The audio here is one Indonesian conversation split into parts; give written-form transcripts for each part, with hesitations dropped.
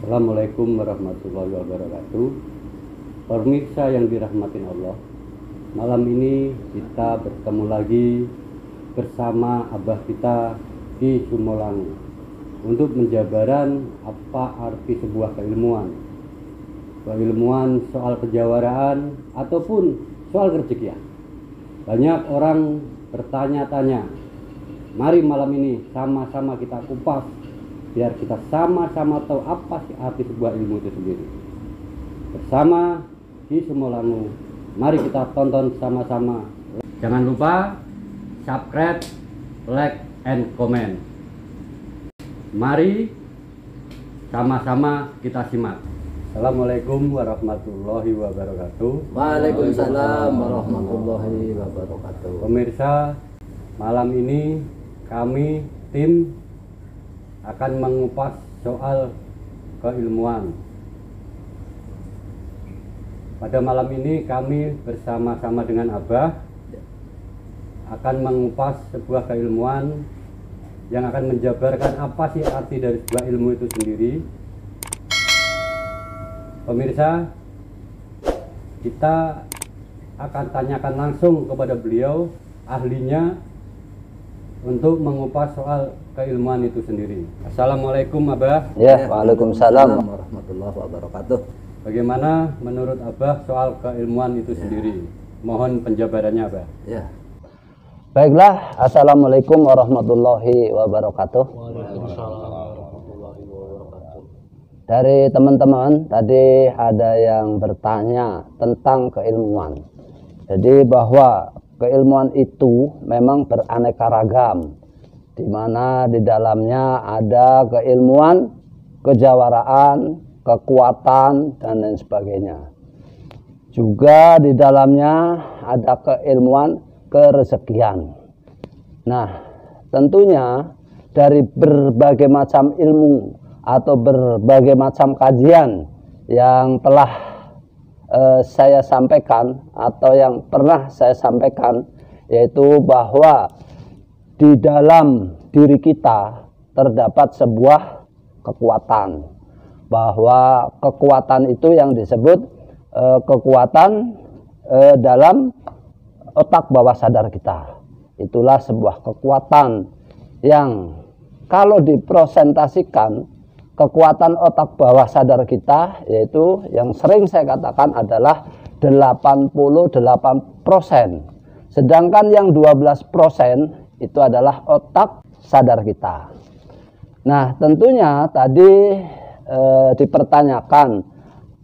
Assalamualaikum warahmatullahi wabarakatuh. Pemirsa yang dirahmatin Allah, malam ini kita bertemu lagi bersama abah kita di Sumolangu untuk menjabaran apa arti sebuah keilmuan soal kejawaraan ataupun soal rezekian. Banyak orang bertanya-tanya. Mari malam ini sama-sama kita kupas biar kita sama-sama tahu apa sih arti sebuah ilmu itu sendiri. Bersama di Sumolangu, mari kita tonton sama-sama. Jangan lupa subscribe, like, and comment. Mari sama-sama kita simak. Assalamualaikum warahmatullahi wabarakatuh. Waalaikumsalam warahmatullahi wabarakatuh. Pemirsa, malam ini kami tim akan mengupas soal keilmuan. Pada malam ini kami bersama-sama dengan Abah akan mengupas sebuah keilmuan yang akan menjabarkan apa sih arti dari sebuah ilmu itu sendiri. Pemirsa, kita akan tanyakan langsung kepada beliau, ahlinya, untuk mengupas soal keilmuan itu sendiri. Assalamualaikum Abah. Ya, waalaikumsalam warahmatullahi wabarakatuh. Bagaimana menurut Abah soal keilmuan itu sendiri? Mohon penjabarannya Abah. Ya. Baiklah, assalamualaikum warahmatullahi wabarakatuh. Waalaikumsalam warahmatullahi wabarakatuh. Dari teman-teman tadi ada yang bertanya tentang keilmuan. Jadi bahwa keilmuan itu memang beraneka ragam, di mana di dalamnya ada keilmuan, kejawaraan, kekuatan, dan lain sebagainya. Juga di dalamnya ada keilmuan kerezekian. Nah, tentunya dari berbagai macam ilmu atau berbagai macam kajian yang telah saya sampaikan atau yang pernah saya sampaikan, yaitu bahwa di dalam diri kita terdapat sebuah kekuatan, bahwa kekuatan itu yang disebut kekuatan dalam otak bawah sadar kita. Itulah sebuah kekuatan yang kalau dipresentasikan, kekuatan otak bawah sadar kita, yaitu yang sering saya katakan adalah 88%. Sedangkan yang 12% itu adalah otak sadar kita. Nah, tentunya tadi dipertanyakan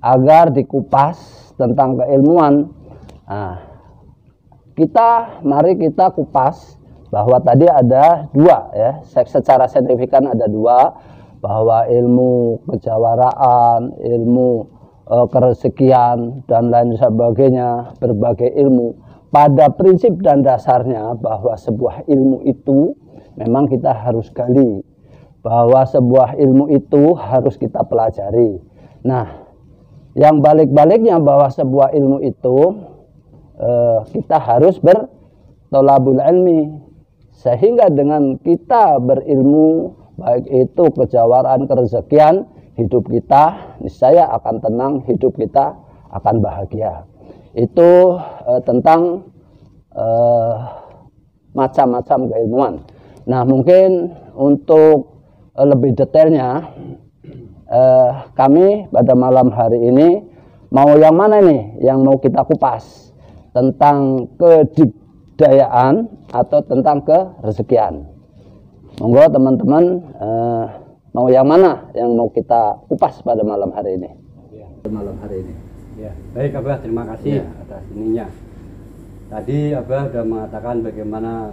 agar dikupas tentang keilmuan. Nah, mari kita kupas bahwa tadi ada dua, ya, secara signifikan ada dua, bahwa ilmu kejawaraan, ilmu kerezekian, dan lain sebagainya, berbagai ilmu. Pada prinsip dan dasarnya bahwa sebuah ilmu itu memang kita harus gali, bahwa sebuah ilmu itu harus kita pelajari. Nah, yang balik-baliknya bahwa sebuah ilmu itu kita harus bertolabul ilmi, sehingga dengan kita berilmu, baik itu kejawaraan, kerezekian, hidup kita niscaya akan tenang, hidup kita akan bahagia. Itu tentang macam-macam keilmuan. Nah, mungkin untuk lebih detailnya, kami pada malam hari ini mau yang mana nih yang mau kita kupas, tentang kedikdayaan atau tentang kerezekian. Monggo teman-teman, mau yang mana yang mau kita kupas pada malam hari ini? Ya. Malam hari ini. Ya, baik Abah, terima kasih atas ininya. Tadi Abah sudah mengatakan bagaimana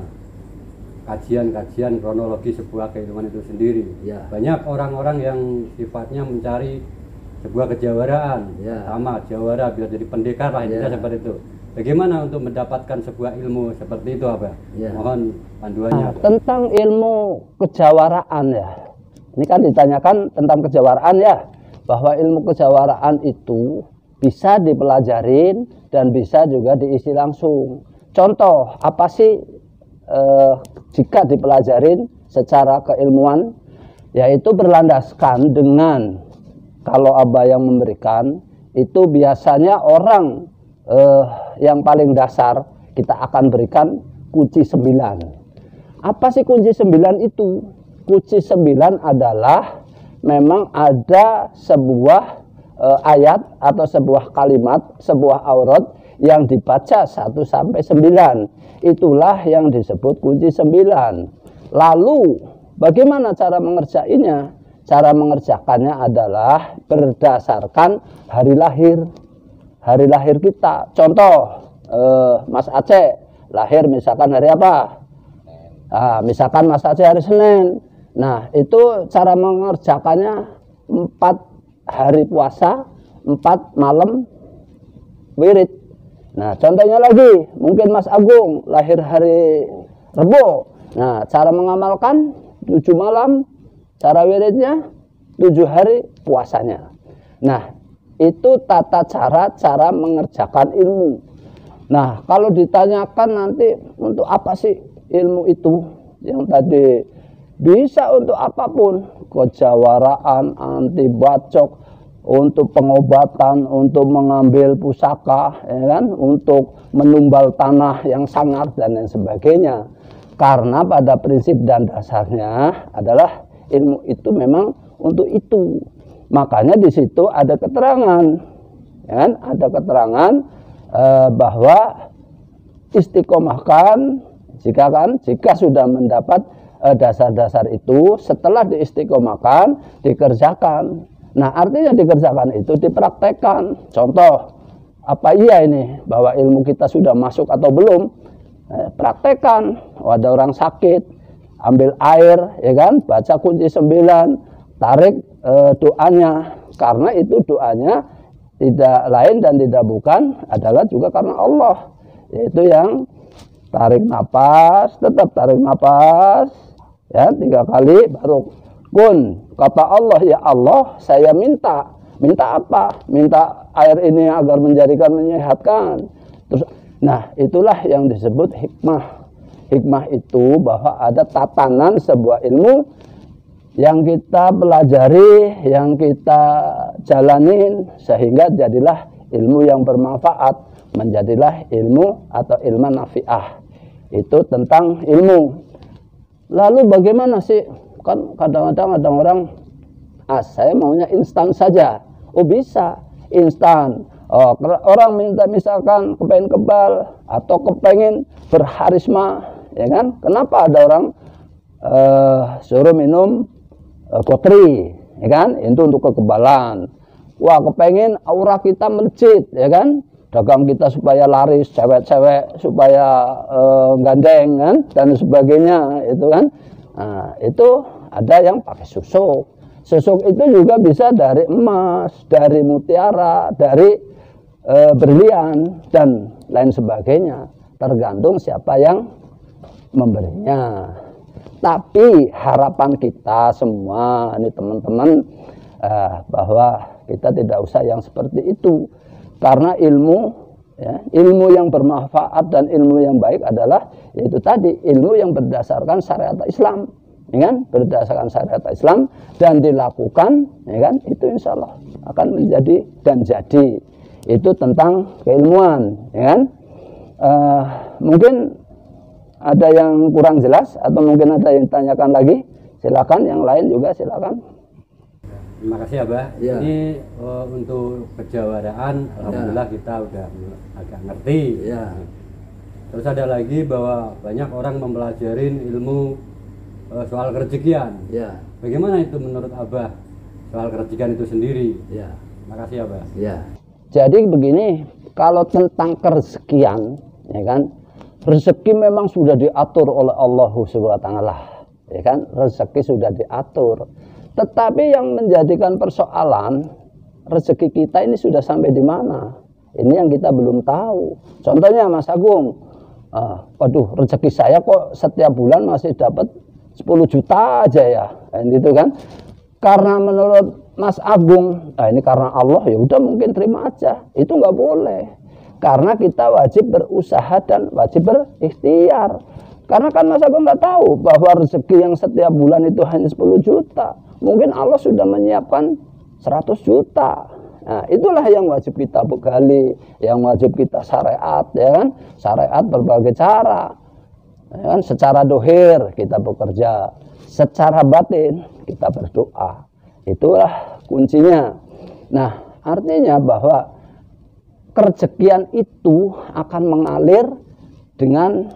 kajian-kajian kronologi sebuah keilmuan itu sendiri. Ya. Banyak orang-orang yang sifatnya mencari sebuah kejawaraan, sama jawara biar jadi pendekar lah, intinya seperti itu. Bagaimana untuk mendapatkan sebuah ilmu seperti itu Abah? Mohon panduannya. Tentang ilmu kejawaraan, ya, ini kan ditanyakan tentang kejawaraan, ya, bahwa ilmu kejawaraan itu bisa dipelajarin dan bisa juga diisi langsung. Contoh, apa sih jika dipelajarin secara keilmuan, yaitu berlandaskan dengan kalau Abah yang memberikan, itu biasanya orang yang paling dasar kita akan berikan kunci 9. Apa sih kunci 9 itu? Kunci 9 adalah memang ada sebuah ayat atau sebuah kalimat, sebuah aurat yang dibaca 1 sampai 9. Itulah yang disebut kunci 9. Lalu bagaimana cara mengerjakannya? Cara mengerjakannya adalah berdasarkan hari lahir. Hari lahir kita. Contoh, Mas Aceh lahir misalkan hari apa? Nah, misalkan Mas Aceh hari Senin. Nah, itu cara mengerjakannya 4 hari puasa, 4 malam wirid. Nah, contohnya lagi, mungkin Mas Agung lahir hari Rebo. Nah, cara mengamalkan 7 malam, cara wiridnya 7 hari puasanya. Nah, itu tata cara mengerjakan ilmu. Nah, kalau ditanyakan nanti untuk apa sih ilmu itu? Yang tadi bisa untuk apapun, kejawaraan, anti bacok, untuk pengobatan, untuk mengambil pusaka, ya kan? Untuk menumbal tanah yang sangar dan lain sebagainya. Karena pada prinsip dan dasarnya adalah ilmu itu memang untuk itu. Makanya di situ ada keterangan, ya kan? Ada keterangan bahwa istiqomahkan jika sudah mendapat dasar-dasar itu, setelah diistiqomahkan dikerjakan. Nah, artinya dikerjakan itu dipraktekkan. Contoh, apa iya ini bahwa ilmu kita sudah masuk atau belum? Praktekkan. Oh, ada orang sakit, ambil air, ya kan? Baca kunci 9, tarik doanya. Karena itu doanya tidak lain dan tidak bukan adalah juga karena Allah. Yaitu yang tarik napas, tetap tarik napas, ya 3 kali baru kun. Kata Allah, ya Allah, saya minta apa? Minta air ini agar menyehatkan. Terus, nah itulah yang disebut hikmah. Hikmah itu bahwa ada tatanan sebuah ilmu yang kita pelajari, yang kita jalanin, sehingga jadilah ilmu yang bermanfaat, menjadilah ilmu atau ilmu nafi'ah. Itu tentang ilmu. Lalu bagaimana sih? Kan kadang-kadang ada orang, saya maunya instan saja. Oh bisa, instan. Oh, orang minta misalkan kepengen kebal atau kepengen berharisma, ya kan? Kenapa ada orang suruh minum kotri, ya kan? Itu untuk kekebalan. Wah, kepengen aura kita melejit, ya kan? Dagang kita supaya laris, cewek-cewek supaya gandeng, kan? Dan sebagainya, itu kan? Nah, itu ada yang pakai susuk. Susuk itu juga bisa dari emas, dari mutiara, dari berlian dan lain sebagainya. Tergantung siapa yang memberinya. Tapi harapan kita semua, ini teman-teman, bahwa kita tidak usah yang seperti itu. Karena ilmu, ya, ilmu yang bermanfaat dan ilmu yang baik adalah yaitu tadi ilmu yang berdasarkan syariat Islam, ya kan? Berdasarkan syariat Islam dan dilakukan, ya kan? Itu insya Allah akan menjadi dan jadi. Itu tentang keilmuan, ya kan? Mungkin ada yang kurang jelas atau mungkin ada yang tanyakan lagi, silakan. Yang lain juga silakan. Terima kasih Abah. Ya. Ini untuk kejawaraan, alhamdulillah kita udah agak ngerti. Ya. Terus ada lagi bahwa banyak orang mempelajarin ilmu soal kerezekian. Ya. Bagaimana itu menurut Abah soal kerezekian itu sendiri? Ya. Terima kasih Abah. Ya. Jadi begini, kalau tentang kerezekian, ya kan, rezeki memang sudah diatur oleh Allah Subhanahu wa taala, ya kan? Rezeki sudah diatur. Tetapi yang menjadikan persoalan, rezeki kita ini sudah sampai di mana? Ini yang kita belum tahu. Contohnya Mas Agung, waduh, rezeki saya kok setiap bulan masih dapat 10 juta aja ya, gitu kan? Karena menurut Mas Agung, ini karena Allah, ya udah mungkin terima aja. Itu nggak boleh. Karena kita wajib berusaha dan wajib berikhtiar. Karena kan Mas Agung nggak tahu bahwa rezeki yang setiap bulan itu hanya 10 juta. Mungkin Allah sudah menyiapkan 100 juta. Nah, itulah yang wajib kita begali, yang wajib kita syariat, ya kan? Syariat berbagai cara. Ya kan? Secara dohir kita bekerja, secara batin kita berdoa. Itulah kuncinya. Nah, artinya bahwa kerezekian itu akan mengalir dengan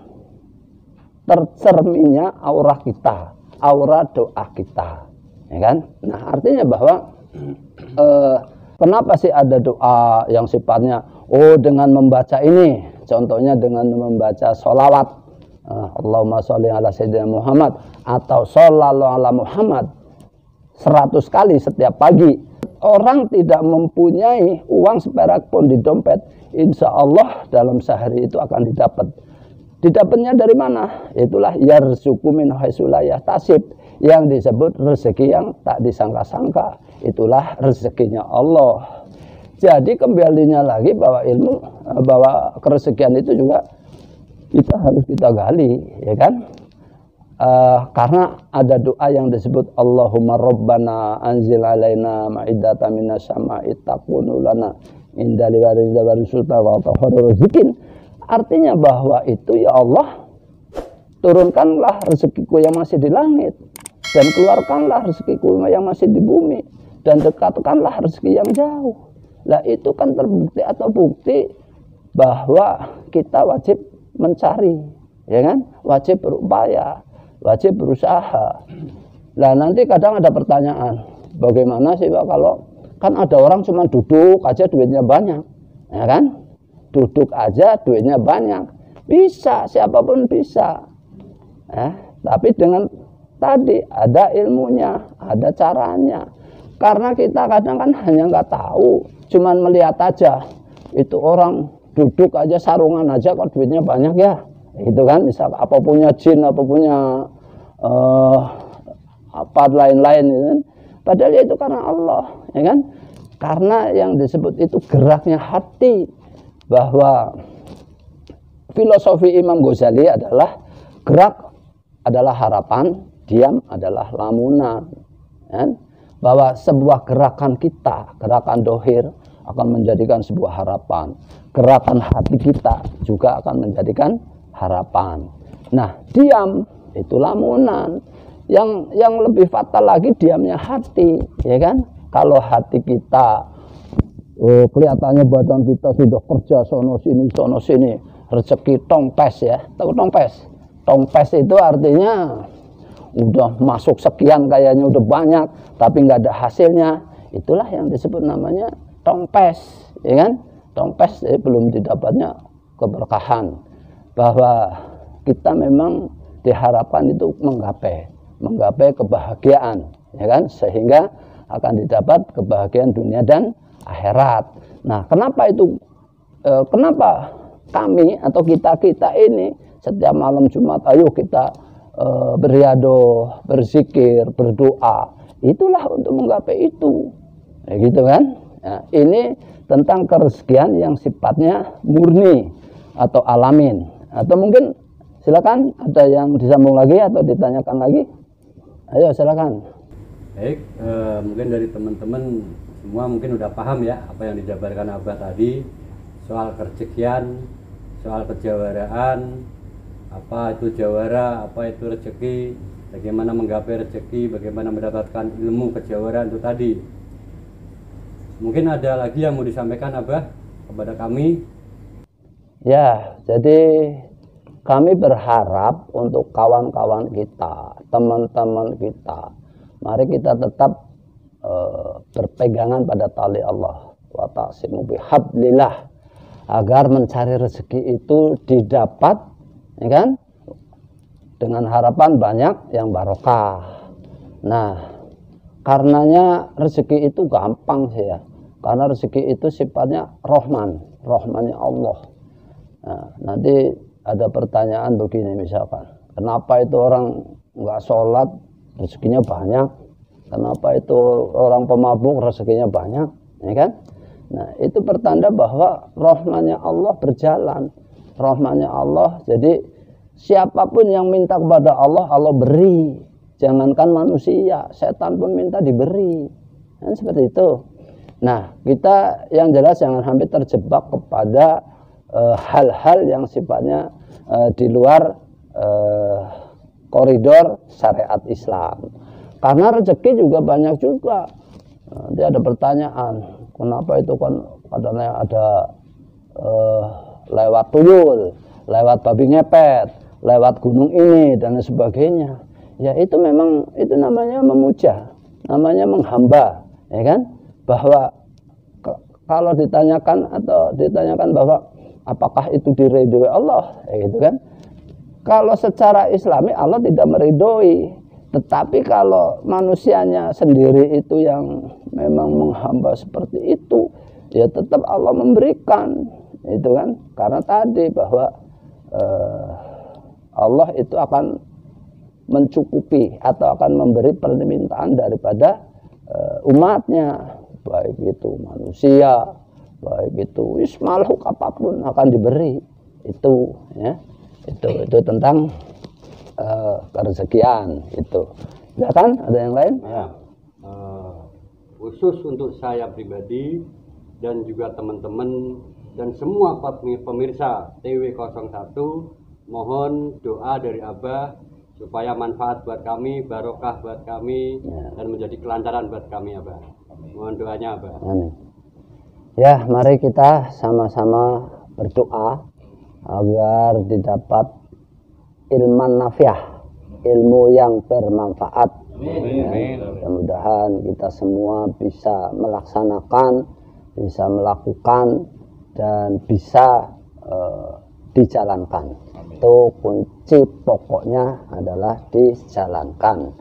tercerminnya aura kita, aura doa kita, ya kan? Nah, artinya bahwa kenapa sih ada doa yang sifatnya dengan membaca ini, contohnya dengan membaca sholawat, Allahumma sholli ala sayyidina Muhammad atau shollallahu ala Muhammad 100 kali setiap pagi. Orang tidak mempunyai uang seperak pun di dompet, insya Allah dalam sehari itu akan didapat. Didapatnya dari mana? Itulah yarzuqu min haitsu la yahtasib, yang disebut rezeki yang tak disangka-sangka. Itulah rezekinya Allah. Jadi kembalinya lagi bahwa ilmu, bahwa kerezekian itu juga kita harus kita gali, ya kan? Karena ada doa yang disebut Allahumma Rabbana anzil alaina ma'idata minas sama'i takunu lana inda liwariza warisulta wa tahurur rezekin. Artinya bahwa itu, ya Allah, turunkanlah rezekiku yang masih di langit dan keluarkanlah rezekiku yang masih di bumi dan dekatkanlah rezeki yang jauh. Lah itu kan terbukti atau bukti bahwa kita wajib mencari, ya kan? Wajib berupaya, wajib berusaha. Nah, nanti kadang ada pertanyaan, bagaimana sih Pak kalau kan ada orang cuma duduk aja duitnya banyak, ya kan? Duduk aja duitnya banyak, bisa, siapapun bisa, tapi dengan tadi ada ilmunya, ada caranya. Karena kita kadang kan hanya nggak tahu, cuman melihat aja itu orang duduk aja sarungan aja kok duitnya banyak ya, itu kan. Misal apa punya jin, apa punya apa lain-lain, itu kan. Padahal itu karena Allah, ya kan? Karena yang disebut itu geraknya hati. Bahwa filosofi Imam Ghazali adalah gerak adalah harapan, diam adalah lamunan, ya? Bahwa sebuah gerakan kita, gerakan dohir akan menjadikan sebuah harapan, gerakan hati kita juga akan menjadikan harapan. Nah, diam itu lamunan. Yang lebih fatal lagi diamnya hati, ya kan? Kalau hati kita kelihatannya badan kita sudah kerja sono sini, rezeki tongpes, ya. Tahu tongpes? Tongpes itu artinya udah masuk sekian, kayaknya udah banyak, tapi nggak ada hasilnya. Itulah yang disebut namanya tongpes, ya kan? Tongpes belum didapatnya keberkahan. Bahwa kita memang diharapkan itu menggapai kebahagiaan, ya kan? Sehingga akan didapat kebahagiaan dunia dan akhirat. Nah, kenapa itu? Kenapa kami atau kita ini setiap malam Jumat, ayo kita beriadoh, berzikir, berdoa. Itulah untuk menggapai itu, ya, gitu kan? Nah, ini tentang kerezekian yang sifatnya murni atau alamin. Atau mungkin silakan ada yang disambung lagi atau ditanyakan lagi. Ayo silakan. Baik, mungkin dari teman-teman semua mungkin udah paham ya apa yang dijabarkan Abah tadi soal kerezekian, soal kejawaraan, apa itu jawara, apa itu rezeki, bagaimana menggapai rezeki, bagaimana mendapatkan ilmu kejawaraan itu tadi. Mungkin ada lagi yang mau disampaikan Abah kepada kami? Ya, jadi kami berharap untuk kawan-kawan kita, teman-teman kita, mari kita tetap berpegangan pada tali Allah, wa ta'simu bihablillah, agar mencari rezeki itu didapat, ya kan, dengan harapan banyak yang barokah. Nah, karenanya rezeki itu gampang sih ya, karena rezeki itu sifatnya rahmannya Allah. Nah, nanti ada pertanyaan begini misalkan, kenapa itu orang nggak sholat rezekinya banyak? Kenapa itu orang pemabuk rezekinya banyak, ya kan? Nah, itu pertanda bahwa rahmannya Allah berjalan, rahmannya Allah. Jadi siapapun yang minta kepada Allah, Allah beri. Jangankan manusia, setan pun minta diberi. kan seperti itu. Nah, kita yang jelas jangan sampai terjebak kepada hal-hal yang sifatnya di luar koridor syariat Islam. Karena rezeki juga banyak juga. Nanti ada pertanyaan, kenapa itu kan katanya ada lewat tuyul, lewat babi ngepet, lewat gunung ini dan sebagainya. Ya itu memang itu namanya memuja, namanya menghamba, ya kan? Bahwa kalau ditanyakan bahwa apakah itu diridhoi Allah, ya gitu kan? Kalau secara Islami Allah tidak meridhoi, tetapi kalau manusianya sendiri itu yang memang menghamba seperti itu, ya tetap Allah memberikan, itu kan? Karena tadi bahwa Allah itu akan mencukupi atau akan memberi permintaan daripada umatnya, baik itu manusia, baik itu makhluk apapun akan diberi itu, ya. Itu tentang kerezekian itu. Ya kan? Ada yang lain? Ya. Khusus untuk saya pribadi dan juga teman-teman dan semua pemirsa TW01, mohon doa dari Abah supaya manfaat buat kami, barokah buat kami, dan menjadi kelancaran buat kami, Abah. Mohon doanya, Abah. Amin. Ya, mari kita sama-sama berdoa agar didapat ilman nafiah, ilmu yang bermanfaat. Amin. Mudah-mudahan kita semua bisa melaksanakan, bisa melakukan, dan bisa dijalankan. Itu kunci pokoknya adalah dijalankan.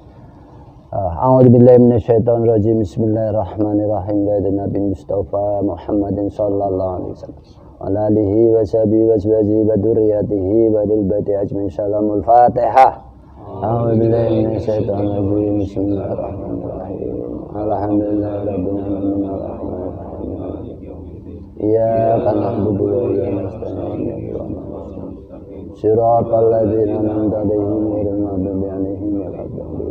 A'udzubillahi minasyaitonir rajim. Bismillahirrahmanirrahim. Nabi Mustafa Muhammadin sallallahu alaihi wasallam wa alihi wa sahbihi wa azwajihi wa dzurriyyatihi wa lil baiti ajmain. Salamul Fatihah. A'udzubillahi minasyaitonir rajim. Bismillahirrahmanirrahim. Alhamdulillahirabbil alamin. Iyyaka na'budu wa iyyaka nasta'in. Shiratal ladzina an'amta 'alaihim ghairil maghdubi 'alaihim waladdallin.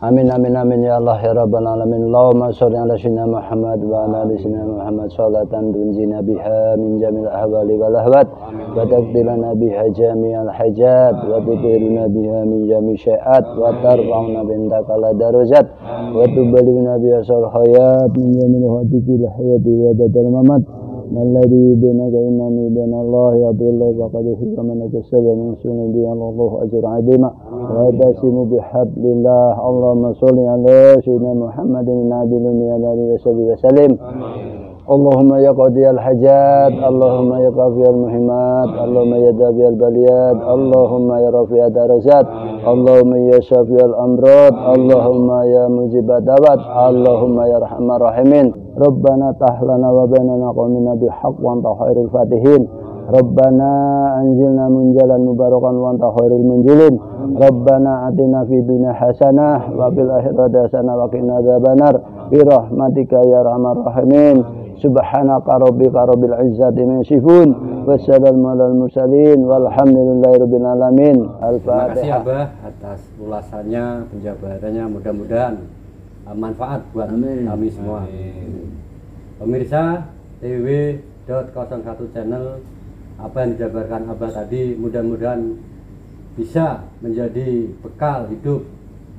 Amin amin amin ya Allah ya Rabbal alamin. Allahumma sholli ala sayyidina Muhammad wa ala ali sayyidina Muhammad sholatan tunjina biha min jamil ahwali wal ahwat wa taqdirana biha jami'al hajat wa tutiruna biha min jami' syai'at wa tarfa'una bintaka la darajat wa tuballighuna biha sal hayat min jamil hadithil hayati wa badal mamat alladhi bainaka innani bainallahi abdullahi wa qad hizamana kasaba min sunni bi Allahu ajr adima wa tasimu bihablillah. Allahumma sholli ala sayyidina Muhammadin nabiyil ummi ala alihi wa sallim. Allahumma ya qadiyal hajat, Allahumma ya qafiyal muhimmat, Allahumma ya dabiyal baliyat, Allahumma ya rafi'ad darajat, Allahumma ya syafiyal amrad, Allahumma ya mujibat dawat, Allahumma ya rahman rahimin. Rabbana tahlana wa bainana qawmina bihaq wa anta khairil fatihin. Rabbana anzilna munjalan mubarakan wa anta khairil munjilin. Rabbana atina fid dunya hasanah wa fil akhirati hasanah wa qina adzabannar bi rahmatika ya arhamar rahimin. Subhanaka rabbika rabbil izzati amma yasifun wa salamun alal mursalin walhamdulillahi rabbil alamin. Al-Fatihah. Terima kasih Abah atas ulasannya, penjabarannya, mudah-mudahan manfaat buat kami semua. Pemirsa TW01 channel, apa yang dijabarkan Abah tadi mudah-mudahan bisa menjadi bekal hidup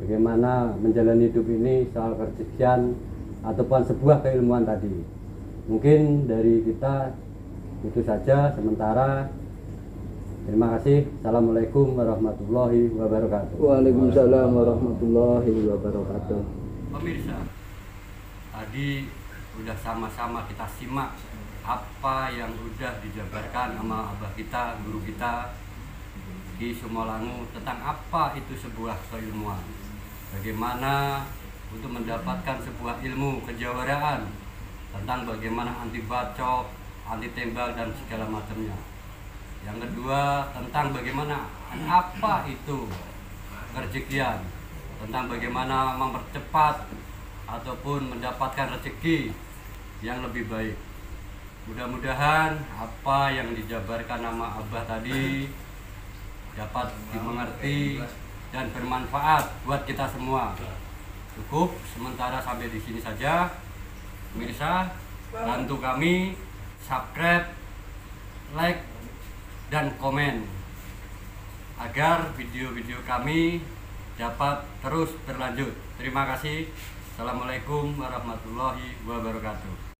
bagaimana menjalani hidup ini, soal kerezekian ataupun sebuah keilmuan tadi. Mungkin dari kita itu saja sementara. Terima kasih. Assalamualaikum warahmatullahi wabarakatuh. Waalaikumsalam warahmatullahi wabarakatuh. Pemirsa, tadi udah sama-sama kita simak apa yang udah dijabarkan sama Abah kita, guru kita di Sumolangu, tentang apa itu sebuah keilmuan. Bagaimana untuk mendapatkan sebuah ilmu kejawaraan, tentang bagaimana anti bacok, anti tembak dan segala macamnya. Yang kedua tentang bagaimana apa itu kerezekian, tentang bagaimana mempercepat ataupun mendapatkan rezeki yang lebih baik. Mudah-mudahan apa yang dijabarkan nama Abah tadi dapat dimengerti dan bermanfaat buat kita semua. Cukup sementara sampai di sini saja. Pemirsa, bantu kami subscribe, like, dan komen agar video-video kami dapat terus berlanjut. Terima kasih. Assalamualaikum warahmatullahi wabarakatuh.